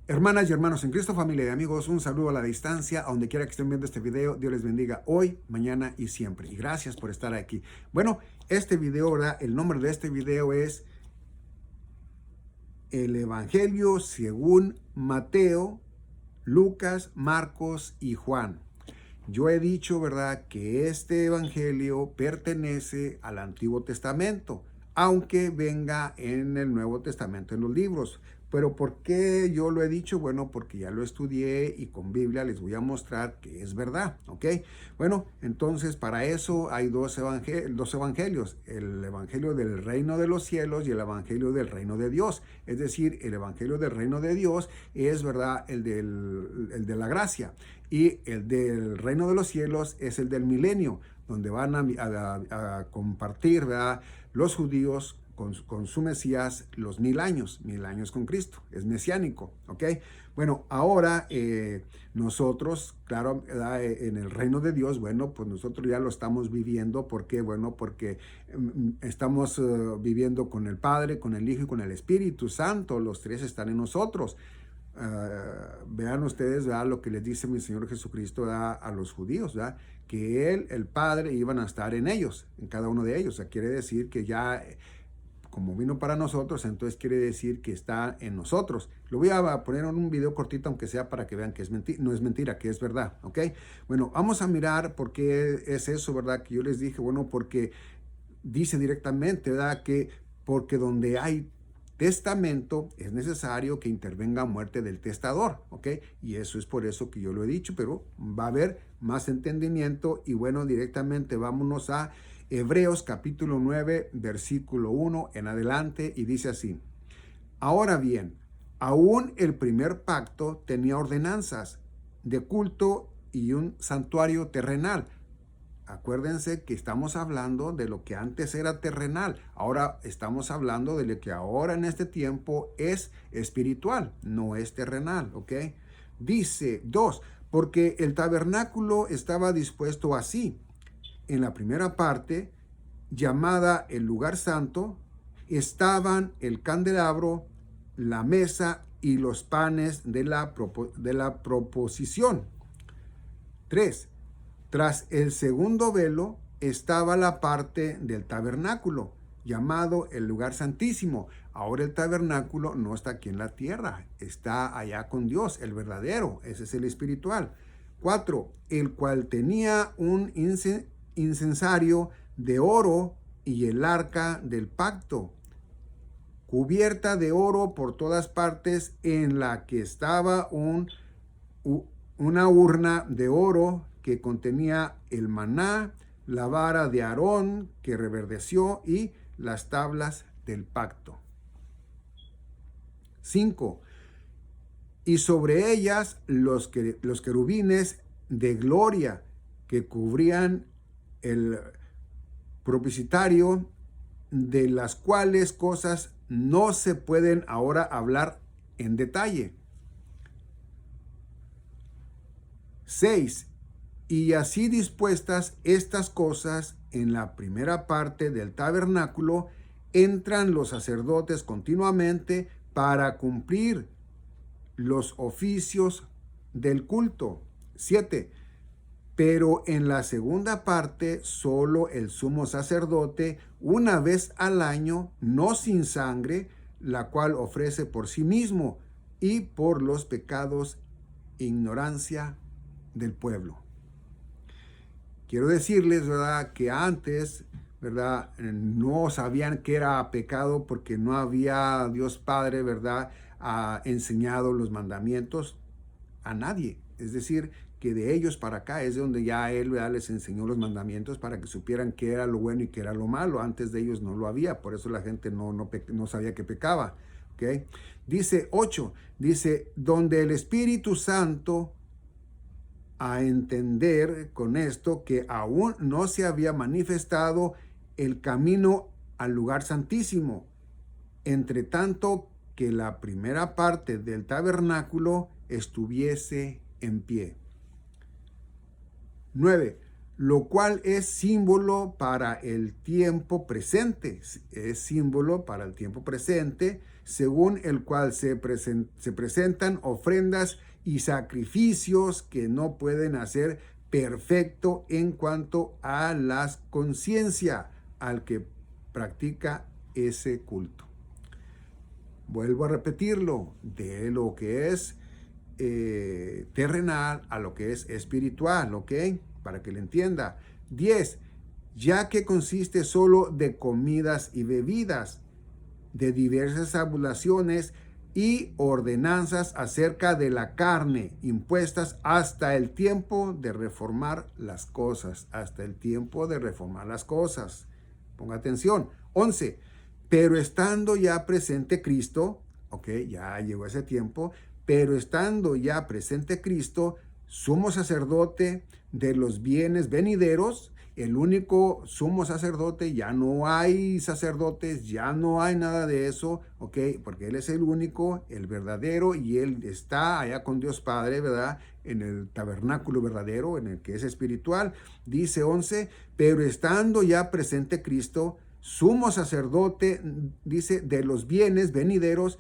Hermanas y hermanos en Cristo, familia y amigos, un saludo a la distancia, a donde quiera que estén viendo este video. Dios les bendiga hoy, mañana y siempre. Y gracias por estar aquí. Bueno, este video, ¿verdad? El nombre de este video es el Evangelio según Mateo, Lucas, Marcos y Juan. Yo he dicho, ¿verdad?, que este Evangelio pertenece al Antiguo Testamento, aunque venga en el Nuevo Testamento en los libros. Pero ¿por qué yo lo he dicho? Bueno, porque ya lo estudié y con Biblia les voy a mostrar que es verdad, ¿ok? Bueno, entonces para eso hay dos evangelios, el Evangelio del Reino de los Cielos y el Evangelio del Reino de Dios. Es decir, el Evangelio del Reino de Dios es, ¿verdad?, el de la gracia, y el del Reino de los Cielos es el del milenio, donde van a compartir, ¿verdad?, los judíos con su Mesías los 1000 años con Cristo, es mesiánico, ¿ok? Bueno, ahora nosotros, claro, en el reino de Dios, bueno, pues nosotros ya lo estamos viviendo. ¿Por qué? Bueno, porque estamos viviendo con el Padre, con el Hijo y con el Espíritu Santo, los tres están en nosotros. Vean ustedes, ¿verdad?, lo que les dice mi Señor Jesucristo, ¿verdad?, a los judíos, ¿verdad?, que Él, el Padre, iban a estar en ellos, en cada uno de ellos. O sea, quiere decir que ya, como vino para nosotros, entonces quiere decir que está en nosotros. Lo voy a poner en un video cortito, aunque sea para que vean que no es mentira, que es verdad, ¿ok? Bueno, vamos a mirar por qué es eso, ¿verdad?, que yo les dije. Bueno, porque dice directamente, ¿verdad?, que porque donde hay testamento es necesario que intervenga muerte del testador, ¿ok? Y eso es por eso que yo lo he dicho, pero va a haber más entendimiento. Y bueno, directamente vámonos a Hebreos capítulo 9, versículo 1 en adelante, y dice así: ahora bien, aún el primer pacto tenía ordenanzas de culto y un santuario terrenal. Acuérdense que estamos hablando de lo que antes era terrenal. Ahora estamos hablando de lo que ahora en este tiempo es espiritual, no es terrenal, ¿ok? Dice 2, porque el tabernáculo estaba dispuesto así. En la primera parte, llamada el lugar santo, estaban el candelabro, la mesa y los panes de la proposición. 3. Tras el segundo velo estaba la parte del tabernáculo, llamado el lugar santísimo. Ahora el tabernáculo no está aquí en la tierra, está allá con Dios, el verdadero, ese es el espiritual. 4. El cual tenía un incensario de oro y el arca del pacto, cubierta de oro por todas partes, en la que estaba una urna de oro que contenía el maná, la vara de Aarón que reverdeció y las tablas del pacto. 5. Y sobre ellas los querubines de gloria que cubrían el propiciatorio, de las cuales cosas no se pueden ahora hablar en detalle. 6. Y así dispuestas estas cosas en la primera parte del tabernáculo, entran los sacerdotes continuamente para cumplir los oficios del culto. 7. Pero en la segunda parte, solo el sumo sacerdote, una vez al año, no sin sangre, la cual ofrece por sí mismo y por los pecados, ignorancia del pueblo. Quiero decirles, ¿verdad?, que antes, ¿verdad?, no sabían que era pecado porque no había Dios Padre, ¿verdad?, enseñado los mandamientos a nadie. Es decir, que de ellos para acá es de donde ya Él, ¿verdad?, les enseñó los mandamientos para que supieran qué era lo bueno y qué era lo malo. Antes de ellos no lo había, por eso la gente no sabía que pecaba. ¿Okay? Dice 8, dice, donde el Espíritu Santo, a entender con esto que aún no se había manifestado el camino al lugar santísimo, entre tanto que la primera parte del tabernáculo estuviese en pie. 9. lo cual es símbolo para el tiempo presente. Es símbolo para el tiempo presente, según el cual se presentan ofrendas y sacrificios que no pueden hacer perfecto en cuanto a la conciencia al que practica ese culto. Vuelvo a repetirlo, de lo que es terrenal a lo que es espiritual, ¿ok? Para que le entienda. 10. Ya que consiste solo de comidas y bebidas, de diversas abluciones y ordenanzas acerca de la carne, impuestas hasta el tiempo de reformar las cosas, hasta el tiempo de reformar las cosas. Ponga atención. 11. Pero estando ya presente Cristo, ok, ya llegó ese tiempo, pero estando ya presente Cristo, sumo sacerdote de los bienes venideros, el único sumo sacerdote, ya no hay sacerdotes, ya no hay nada de eso, ¿ok? Porque Él es el único, el verdadero, y Él está allá con Dios Padre, ¿verdad? En el tabernáculo verdadero, en el que es espiritual. Dice 11, pero estando ya presente Cristo, sumo sacerdote, dice, de los bienes venideros,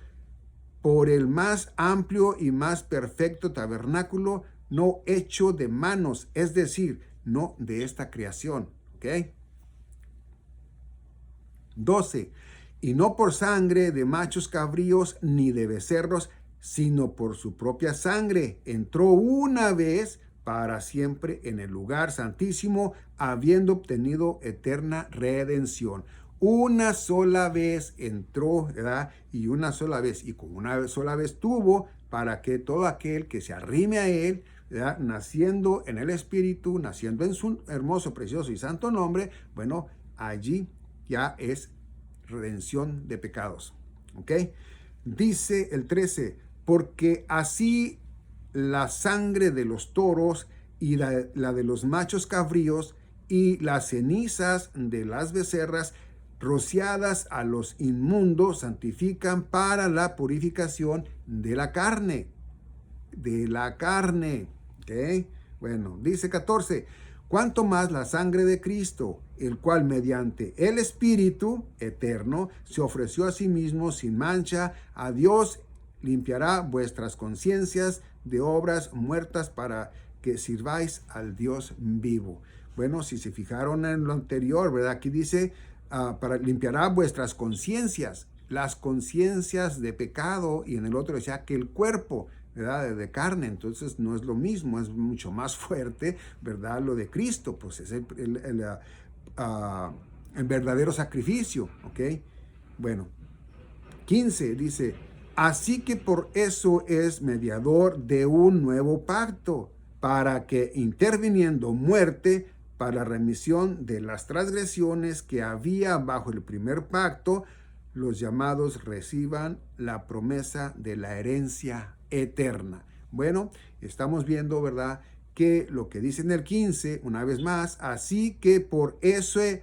por el más amplio y más perfecto tabernáculo, no hecho de manos, es decir, no de esta creación. ¿Ok? 12. Y no por sangre de machos cabríos ni de becerros, sino por su propia sangre. Entró una vez para siempre en el lugar santísimo, habiendo obtenido eterna redención. Una sola vez entró, ¿verdad? Y una sola vez, y con una sola vez tuvo, para que todo aquel que se arrime a Él, ¿verdad? Naciendo en el Espíritu, naciendo en su hermoso, precioso y santo nombre, bueno, allí ya es redención de pecados. ¿Ok? Dice el 13, porque así la sangre de los toros y la de los machos cabríos y las cenizas de las becerras rociadas a los inmundos santifican para la purificación de la carne. De la carne. ¿Ok? Bueno, dice 14. Cuanto más la sangre de Cristo, el cual mediante el Espíritu eterno se ofreció a sí mismo sin mancha a Dios, limpiará vuestras conciencias de obras muertas para que sirváis al Dios vivo. Bueno, si se fijaron en lo anterior, ¿verdad? Aquí dice, para limpiará vuestras conciencias, las conciencias de pecado, y en el otro decía que el cuerpo, ¿verdad? De carne. Entonces no es lo mismo, es mucho más fuerte, ¿verdad? Lo de Cristo, pues es el verdadero sacrificio, ¿ok? Bueno, 15 dice, así que por eso es mediador de un nuevo pacto, para que interviniendo muerte para la remisión de las transgresiones que había bajo el primer pacto, los llamados reciban la promesa de la herencia eterna. Bueno, estamos viendo, ¿verdad?, que lo que dice en el 15, una vez más, así que por eso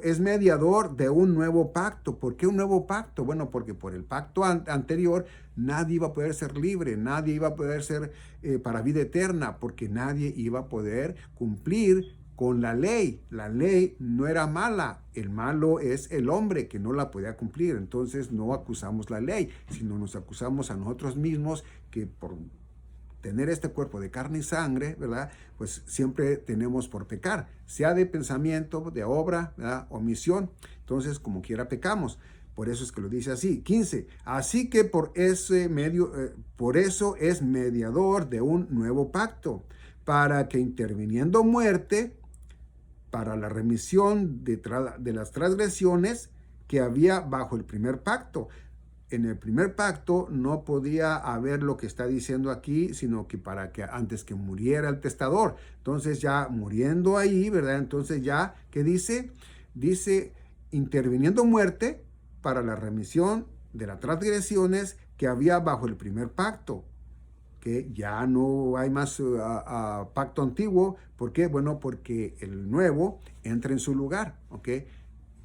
es mediador de un nuevo pacto. ¿Por qué un nuevo pacto? Bueno, porque por el pacto anterior nadie iba a poder ser libre, nadie iba a poder ser para vida eterna, porque nadie iba a poder cumplir con la ley. La ley no era mala, el malo es el hombre que no la podía cumplir. Entonces no acusamos la ley, sino nos acusamos a nosotros mismos, que por tener este cuerpo de carne y sangre, ¿verdad?, pues siempre tenemos por pecar, sea de pensamiento, de obra, ¿verdad?, omisión. Entonces, como quiera pecamos. Por eso es que lo dice así. 15. Así que por eso es mediador de un nuevo pacto, para que interviniendo muerte, para la remisión de las transgresiones que había bajo el primer pacto. En el primer pacto no podía haber lo que está diciendo aquí, sino que para que antes que muriera el testador. Entonces ya muriendo ahí, ¿verdad? Entonces ya, ¿qué dice? Dice, interviniendo muerte para la remisión de las transgresiones que había bajo el primer pacto. Que ya no hay más pacto antiguo. ¿Por qué? Bueno, porque el nuevo entra en su lugar, ¿ok?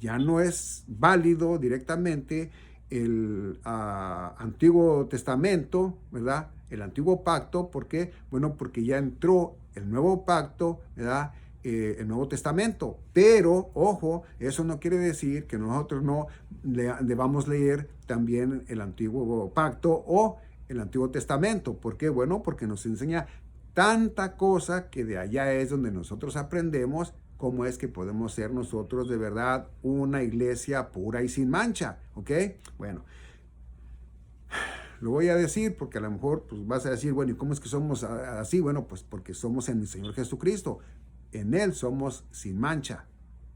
Ya no es válido directamente el Antiguo Testamento, ¿verdad? El Antiguo Pacto. ¿Por qué? Bueno, porque ya entró el nuevo pacto, ¿verdad? El Nuevo Testamento. Pero, ojo, eso no quiere decir que nosotros no debamos leer también el Antiguo Pacto o el Antiguo Testamento. ¿Por qué? Bueno, porque nos enseña tanta cosa que de allá es donde nosotros aprendemos cómo es que podemos ser nosotros de verdad una iglesia pura y sin mancha, ¿ok? Bueno, lo voy a decir porque a lo mejor pues, vas a decir, bueno, ¿y cómo es que somos así? Bueno, pues porque somos en el Señor Jesucristo. En Él somos sin mancha.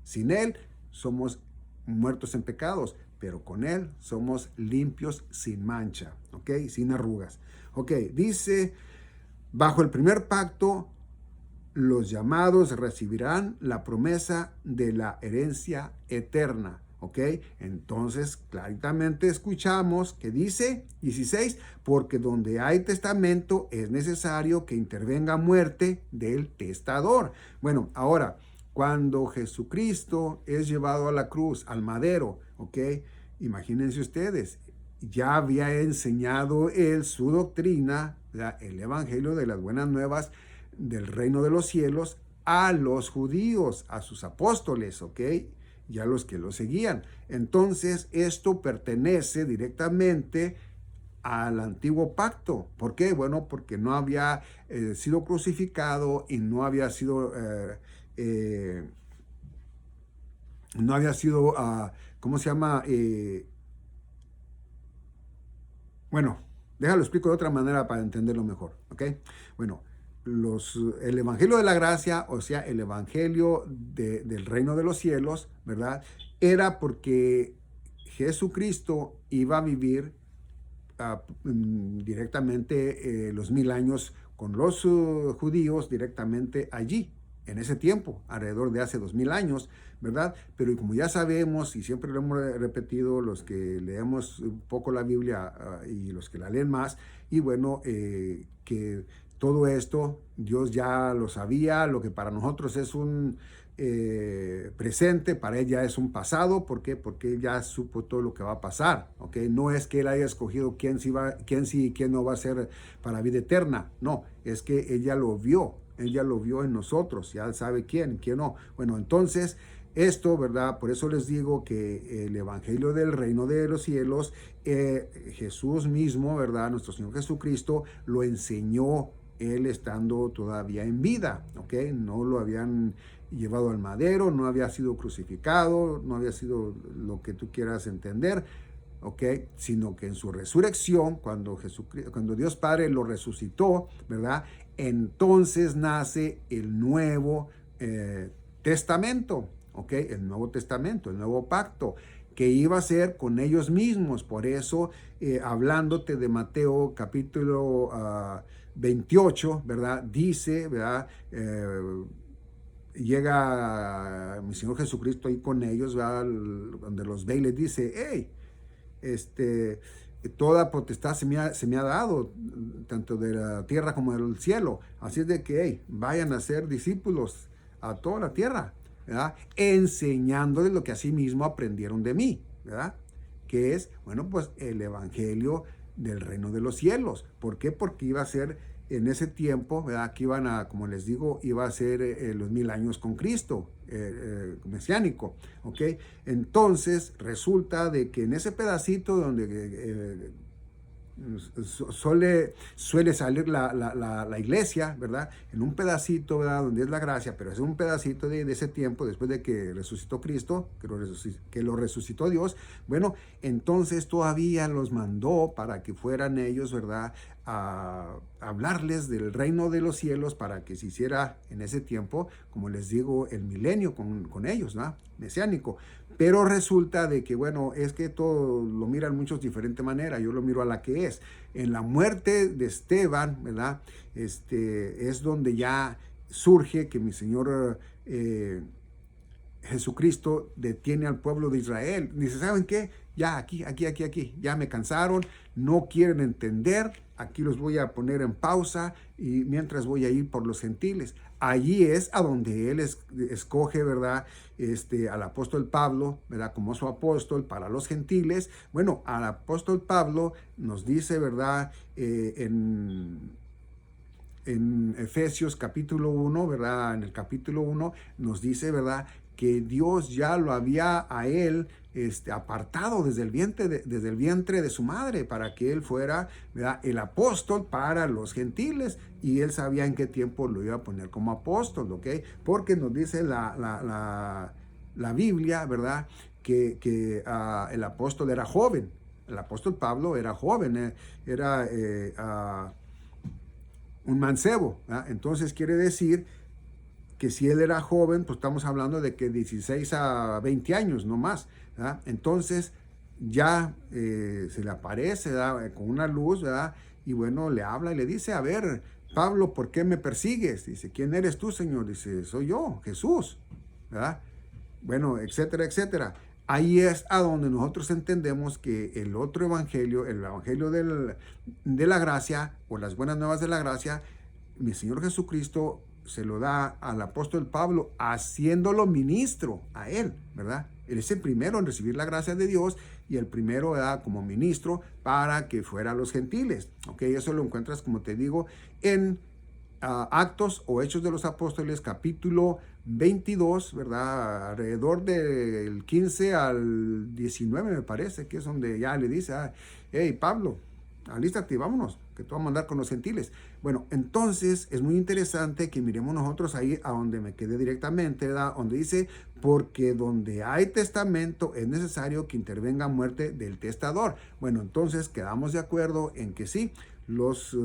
Sin Él somos muertos en pecados, pero con Él somos limpios sin mancha, ¿ok? Sin arrugas. Ok, dice, bajo el primer pacto, los llamados recibirán la promesa de la herencia eterna. ¿Ok? Entonces, claramente escuchamos que dice 16, porque donde hay testamento es necesario que intervenga muerte del testador. Bueno, ahora, cuando Jesucristo es llevado a la cruz, al madero, ¿ok? Imagínense ustedes, ya había enseñado él su doctrina, el evangelio de las buenas nuevas del reino de los cielos a los judíos, a sus apóstoles, ¿ok? Y a los que lo seguían. Entonces, esto pertenece directamente al antiguo pacto. ¿Por qué? Bueno, porque no había sido crucificado y no había sido, ¿cómo se llama? Bueno, déjalo explico de otra manera para entenderlo mejor, ¿ok? Bueno, el Evangelio de la Gracia, o sea, el Evangelio del Reino de los Cielos, ¿verdad? Era porque Jesucristo iba a vivir directamente los 1000 años con los judíos directamente allí, en ese tiempo, alrededor de hace 2000 años, ¿verdad? Pero como ya sabemos, y siempre lo hemos repetido, los que leemos un poco la Biblia y los que la leen más, y bueno, que todo esto Dios ya lo sabía, lo que para nosotros es un presente, para ella es un pasado. ¿Por qué? Porque él ya supo todo lo que va a pasar, ¿ok? No es que él haya escogido quién sí y quién no va a ser para vida eterna, no, es que ella lo vio en nosotros, ya sabe quién no. Bueno, entonces esto, ¿verdad? Por eso les digo que el Evangelio del Reino de los Cielos, Jesús mismo, ¿verdad? Nuestro Señor Jesucristo lo enseñó él estando todavía en vida, ¿ok? No lo habían llevado al madero, no había sido crucificado, no había sido lo que tú quieras entender, ¿ok? Sino que en su resurrección, cuando Dios Padre lo resucitó, ¿verdad? Entonces nace el Nuevo Testamento, ¿ok? El Nuevo Testamento, el Nuevo Pacto, que iba a ser con ellos mismos. Por eso, hablándote de Mateo capítulo 28, ¿verdad? Dice, ¿verdad? Llega mi Señor Jesucristo ahí con ellos, ¿verdad? Donde los ve y les dice, hey, toda potestad se me ha dado, tanto de la tierra como del cielo. Así es de que, hey, vayan a ser discípulos a toda la tierra, ¿verdad? Enseñándoles lo que asimismo aprendieron de mí, ¿verdad? Que es, bueno, pues el evangelio del reino de los cielos. ¿Por qué? Porque iba a ser en ese tiempo, ¿verdad? Que iban a, como les digo, iba a ser los 1000 años con Cristo, mesiánico, ¿ok? Entonces resulta de que en ese pedacito donde suele salir la iglesia, ¿verdad? En un pedacito, ¿verdad? Donde es la gracia, pero es un pedacito de ese tiempo, después de que resucitó Cristo, que lo resucitó Dios. Bueno, entonces todavía los mandó para que fueran ellos, ¿verdad? A hablarles del reino de los cielos, para que se hiciera en ese tiempo, como les digo, el milenio con ellos, ¿no? Mesiánico. Pero resulta de que, bueno, es que todo lo miran muchos de diferente manera. Yo lo miro a la que es. En la muerte de Esteban, ¿verdad? Es donde ya surge que mi Señor Jesucristo detiene al pueblo de Israel. Dice, ¿saben qué? Ya aquí, ya me cansaron, no quieren entender, aquí los voy a poner en pausa y mientras voy a ir por los gentiles. Allí es a donde él escoge, ¿verdad? Al apóstol Pablo, ¿verdad? Como su apóstol para los gentiles. Bueno, al apóstol Pablo nos dice, ¿verdad? En en Efesios capítulo 1, ¿verdad? En el capítulo 1 nos dice, ¿verdad?, que Dios ya lo había a él apartado desde el vientre de su madre para que él fuera, ¿verdad?, el apóstol para los gentiles, y él sabía en qué tiempo lo iba a poner como apóstol, ¿ok? Porque nos dice la Biblia, ¿verdad?, que el apóstol era joven. El apóstol Pablo era joven, era un mancebo, ¿verdad? Entonces quiere decir que si él era joven, pues estamos hablando de que 16 a 20 años, no más, ¿verdad? Entonces ya se le aparece, ¿verdad?, con una luz, ¿verdad? Y bueno, le habla y le dice, a ver, Pablo, ¿por qué me persigues? Dice, ¿quién eres tú, Señor? Dice, soy yo, Jesús, ¿verdad? Bueno, etcétera, etcétera. Ahí es a donde nosotros entendemos que el otro evangelio, el evangelio de la gracia, o las buenas nuevas de la gracia, mi Señor Jesucristo se lo da al apóstol Pablo, haciéndolo ministro a él, ¿verdad? Él es el primero en recibir la gracia de Dios y el primero, ¿verdad?, como ministro para que fuera a los gentiles. ¿Ok? Eso lo encuentras, como te digo, en Actos o Hechos de los Apóstoles, capítulo 22, ¿verdad? Alrededor del 15 al 19, me parece, que es donde ya le dice, hey, Pablo, alístate, vámonos, que tú vas a mandar con los gentiles. Bueno, entonces es muy interesante que miremos nosotros ahí a donde me quedé directamente, ¿verdad? Donde dice, porque donde hay testamento es necesario que intervenga muerte del testador. Bueno, entonces quedamos de acuerdo en que sí, los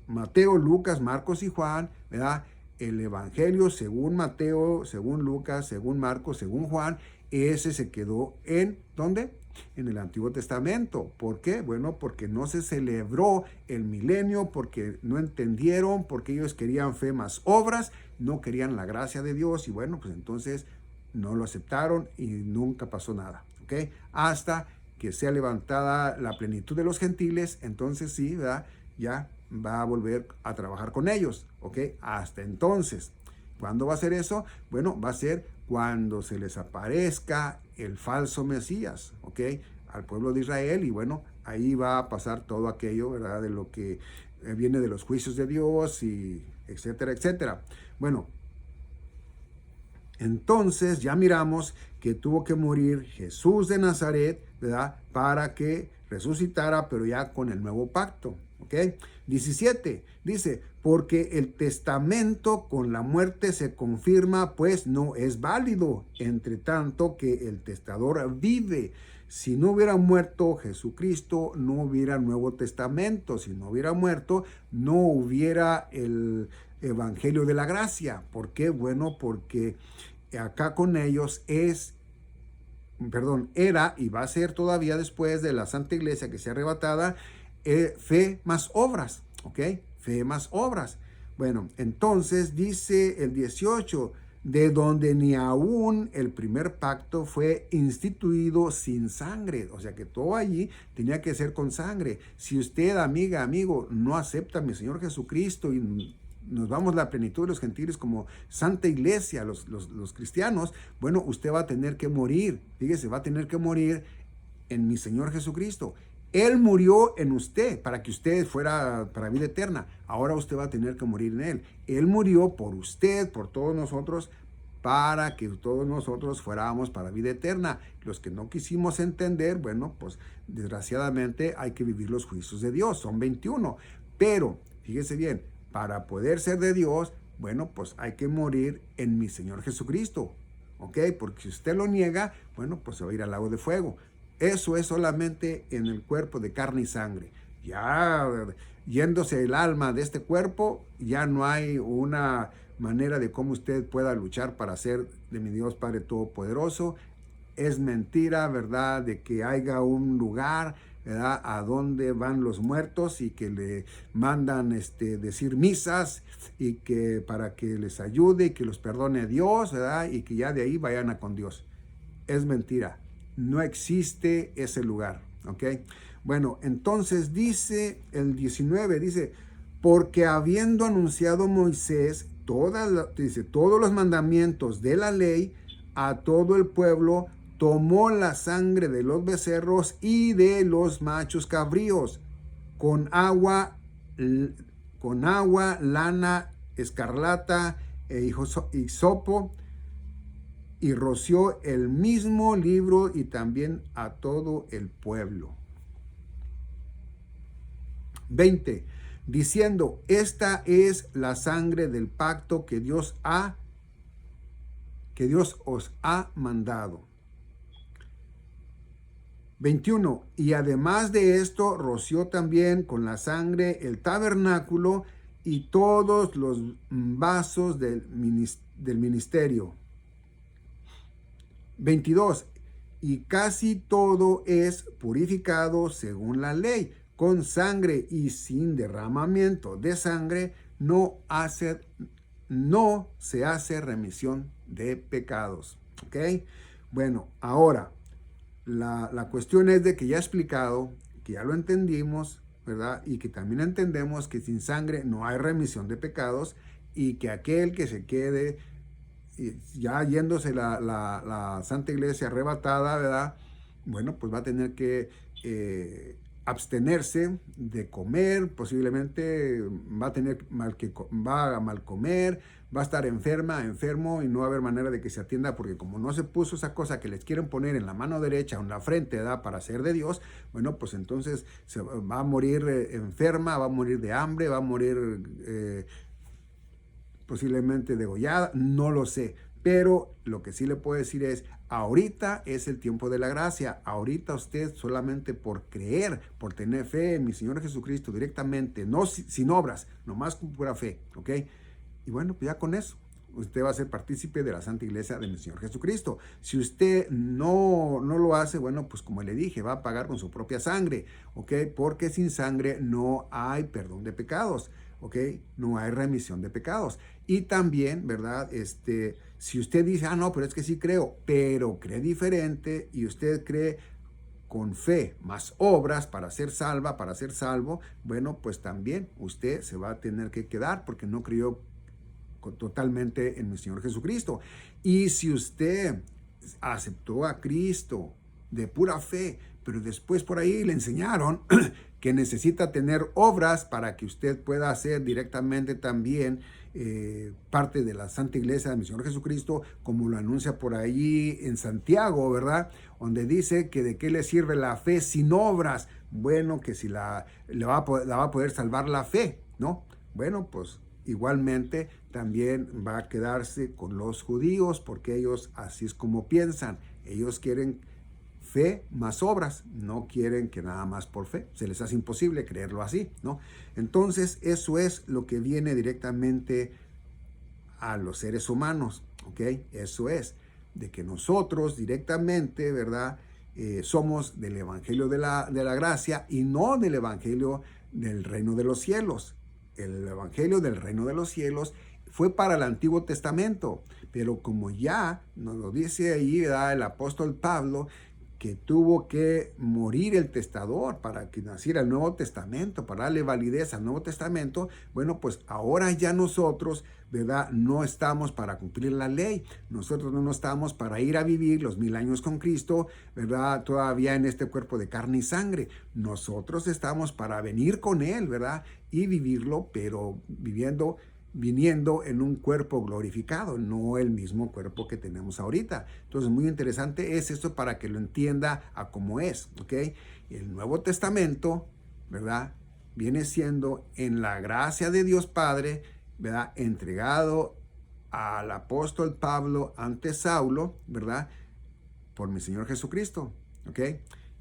Mateo, Lucas, Marcos y Juan, ¿verdad?, el evangelio según Mateo, según Lucas, según Marcos, según Juan, ese se quedó en, ¿dónde? En el Antiguo Testamento. ¿Por qué? Bueno, porque no se celebró el milenio, porque no entendieron, porque ellos querían fe más obras, no querían la gracia de Dios, y bueno, pues entonces no lo aceptaron y nunca pasó nada, ¿ok? Hasta que sea levantada la plenitud de los gentiles, entonces sí, ¿verdad?, ya va a volver a trabajar con ellos, ¿ok? Hasta entonces, ¿cuándo va a ser eso? Bueno, va a ser cuando se les aparezca el falso Mesías, ¿ok?, al pueblo de Israel, y bueno, ahí va a pasar todo aquello, ¿verdad?, de lo que viene de los juicios de Dios, y etcétera, etcétera. Bueno, entonces ya miramos que tuvo que morir Jesús de Nazaret, ¿verdad?, para que resucitara, pero ya con el nuevo pacto, ¿ok? 17, dice, porque el testamento con la muerte se confirma, pues no es válido, entre tanto que el testador vive. Si no hubiera muerto Jesucristo, no hubiera Nuevo Testamento. Si no hubiera muerto, no hubiera el Evangelio de la Gracia. ¿Por qué? Bueno, porque acá con ellos era y va a ser todavía después de la Santa Iglesia que sea arrebatada, fe más obras, ¿ok? Fe más obras. Bueno, entonces dice el 18, de donde ni aún el primer pacto fue instituido sin sangre. O sea que todo allí tenía que ser con sangre. Si usted, amiga, amigo, no acepta a mi Señor Jesucristo y nos vamos a la plenitud de los gentiles como Santa Iglesia, los cristianos, bueno, usted va a tener que morir. Fíjese, va a tener que morir en mi Señor Jesucristo. Él murió en usted para que usted fuera para vida eterna. Ahora usted va a tener que morir en Él. Él murió por usted, por todos nosotros, para que todos nosotros fuéramos para vida eterna. Los que no quisimos entender, bueno, pues desgraciadamente hay que vivir los juicios de Dios. Son 21. Pero, fíjese bien, para poder ser de Dios, bueno, pues hay que morir en mi Señor Jesucristo. ¿Ok? Porque si usted lo niega, bueno, pues se va a ir al lago de fuego. Eso es solamente en el cuerpo de carne y sangre. Ya yéndose el alma de este cuerpo, ya no hay una manera de cómo usted pueda luchar para ser de mi Dios Padre Todopoderoso. Es mentira, ¿verdad?, de que haya un lugar, ¿verdad?, a donde van los muertos y que le mandan decir misas y que para que les ayude y que los perdone Dios, ¿verdad?, y que ya de ahí vayan a con Dios. Es mentira. No existe ese lugar, ¿ok? Bueno, entonces dice el 19, dice, porque habiendo anunciado Moisés todos los mandamientos de la ley a todo el pueblo, tomó la sangre de los becerros y de los machos cabríos con agua con agua, lana, escarlata e hisopo, y roció el mismo libro y también a todo el pueblo. 20. Diciendo, esta es la sangre del pacto que Dios os ha mandado. 21. Y además de esto, roció también con la sangre el tabernáculo y todos los vasos del ministerio. 22. Y casi todo es purificado según la ley, con sangre, y sin derramamiento de sangre no se hace remisión de pecados. ¿Ok? Bueno, ahora, la cuestión es de que ya he explicado, que ya lo entendimos, ¿verdad? Y que también entendemos que sin sangre no hay remisión de pecados, y que aquel que se quede ya yéndose la Santa Iglesia arrebatada, ¿verdad? Bueno, pues va a tener que abstenerse de comer, posiblemente va a mal comer, va a estar enfermo, y no va a haber manera de que se atienda, porque como no se puso esa cosa que les quieren poner en la mano derecha o en la frente, ¿verdad? Para ser de Dios, bueno, pues entonces se va a morir enferma, va a morir de hambre, va a morir posiblemente degollada, no lo sé. Pero lo que sí le puedo decir es, ahorita es el tiempo de la gracia. Ahorita usted solamente por creer, por tener fe en mi Señor Jesucristo directamente, no sin obras, nomás con pura fe, ¿ok? Y bueno, pues ya con eso, usted va a ser partícipe de la Santa Iglesia de mi Señor Jesucristo. Si usted no lo hace, bueno, pues como le dije, va a pagar con su propia sangre, ¿ok? Porque sin sangre no hay perdón de pecados, ¿ok? No hay remisión de pecados. Y también, ¿verdad? Si usted dice, no, pero es que sí creo, pero cree diferente, y usted cree con fe más obras para ser salvo, bueno, pues también usted se va a tener que quedar porque no creyó totalmente en mi Señor Jesucristo. Y si usted aceptó a Cristo de pura fe, pero después por ahí le enseñaron que necesita tener obras para que usted pueda ser directamente también parte de la Santa Iglesia de mi Señor Jesucristo, como lo anuncia por ahí en Santiago, ¿verdad? Donde dice que de qué le sirve la fe sin obras. Bueno, que si la va a poder salvar la fe, ¿no? Bueno, pues igualmente también va a quedarse con los judíos, porque ellos así es como piensan. Ellos quieren fe más obras, no quieren que nada más por fe. Se les hace imposible creerlo así, ¿no? Entonces, eso es lo que viene directamente a los seres humanos, ¿ok? Eso es, de que nosotros directamente, ¿verdad? Somos del Evangelio de la gracia y no del Evangelio del reino de los cielos. El Evangelio del reino de los cielos fue para el Antiguo Testamento, pero como ya nos lo dice ahí, ¿verdad? El apóstol Pablo, que tuvo que morir el testador para que naciera el Nuevo Testamento, para darle validez al Nuevo Testamento. Bueno, pues ahora ya nosotros, ¿verdad? No estamos para cumplir la ley. Nosotros no estamos para ir a vivir los 1000 años con Cristo, ¿verdad? Todavía en este cuerpo de carne y sangre. Nosotros estamos para venir con Él, ¿verdad? Y vivirlo, pero viniendo en un cuerpo glorificado, no el mismo cuerpo que tenemos ahorita. Entonces, muy interesante es esto para que lo entienda a cómo es, ¿ok? El Nuevo Testamento, ¿verdad? Viene siendo en la gracia de Dios Padre, ¿verdad? Entregado al apóstol Pablo ante Saulo, ¿verdad? Por mi Señor Jesucristo, ¿ok?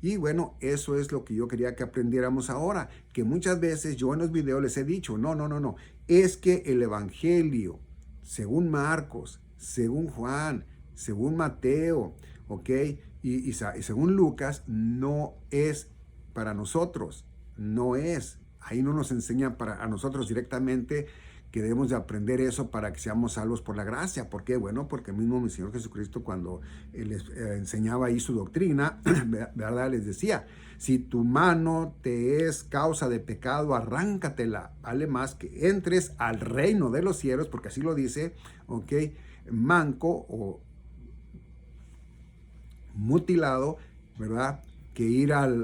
Y bueno, eso es lo que yo quería que aprendiéramos ahora, que muchas veces yo en los videos les he dicho, no, es que el Evangelio, según Marcos, según Juan, según Mateo, ¿ok? Y según Lucas, no es para nosotros, no es. Ahí no nos enseñan a nosotros directamente que debemos de aprender eso para que seamos salvos por la gracia. ¿Por qué? Bueno, porque mismo mi Señor Jesucristo, cuando les enseñaba ahí su doctrina, ¿verdad? Les decía, si tu mano te es causa de pecado, arráncatela. Vale más que entres al reino de los cielos, porque así lo dice, ¿ok? Manco o mutilado, ¿verdad? Que ir al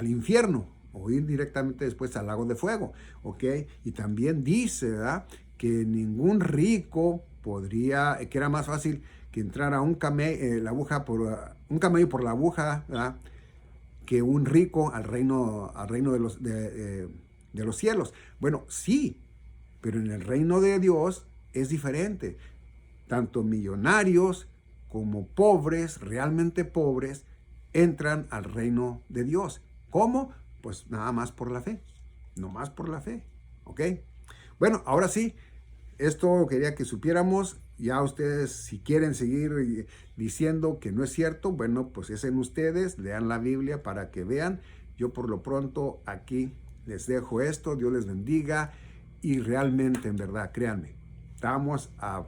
infierno, o ir directamente después al lago de fuego, ¿ok? Y también dice, ¿verdad?, que ningún rico podría, que era más fácil que entrara un camello, un camello por la aguja, ¿verdad?, que un rico al reino de los cielos. Bueno, sí, pero en el reino de Dios es diferente. Tanto millonarios como pobres, realmente pobres, entran al reino de Dios. ¿Cómo? Pues nada más por la fe. No más por la fe. ¿Ok? Bueno, ahora sí, esto quería que supiéramos. Ya ustedes, si quieren seguir diciendo que no es cierto, bueno, pues es en ustedes. Lean la Biblia para que vean. Yo por lo pronto aquí les dejo esto. Dios les bendiga. Y realmente, en verdad, créanme, estamos a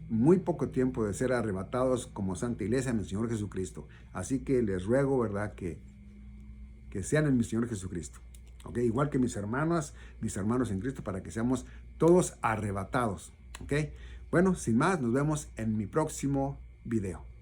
muy poco tiempo de ser arrebatados como Santa Iglesia en el Señor Jesucristo. Así que les ruego, ¿verdad?, que sean en mi Señor Jesucristo. ¿Ok? Igual que mis hermanos en Cristo, para que seamos todos arrebatados. ¿Ok? Bueno, sin más, nos vemos en mi próximo video.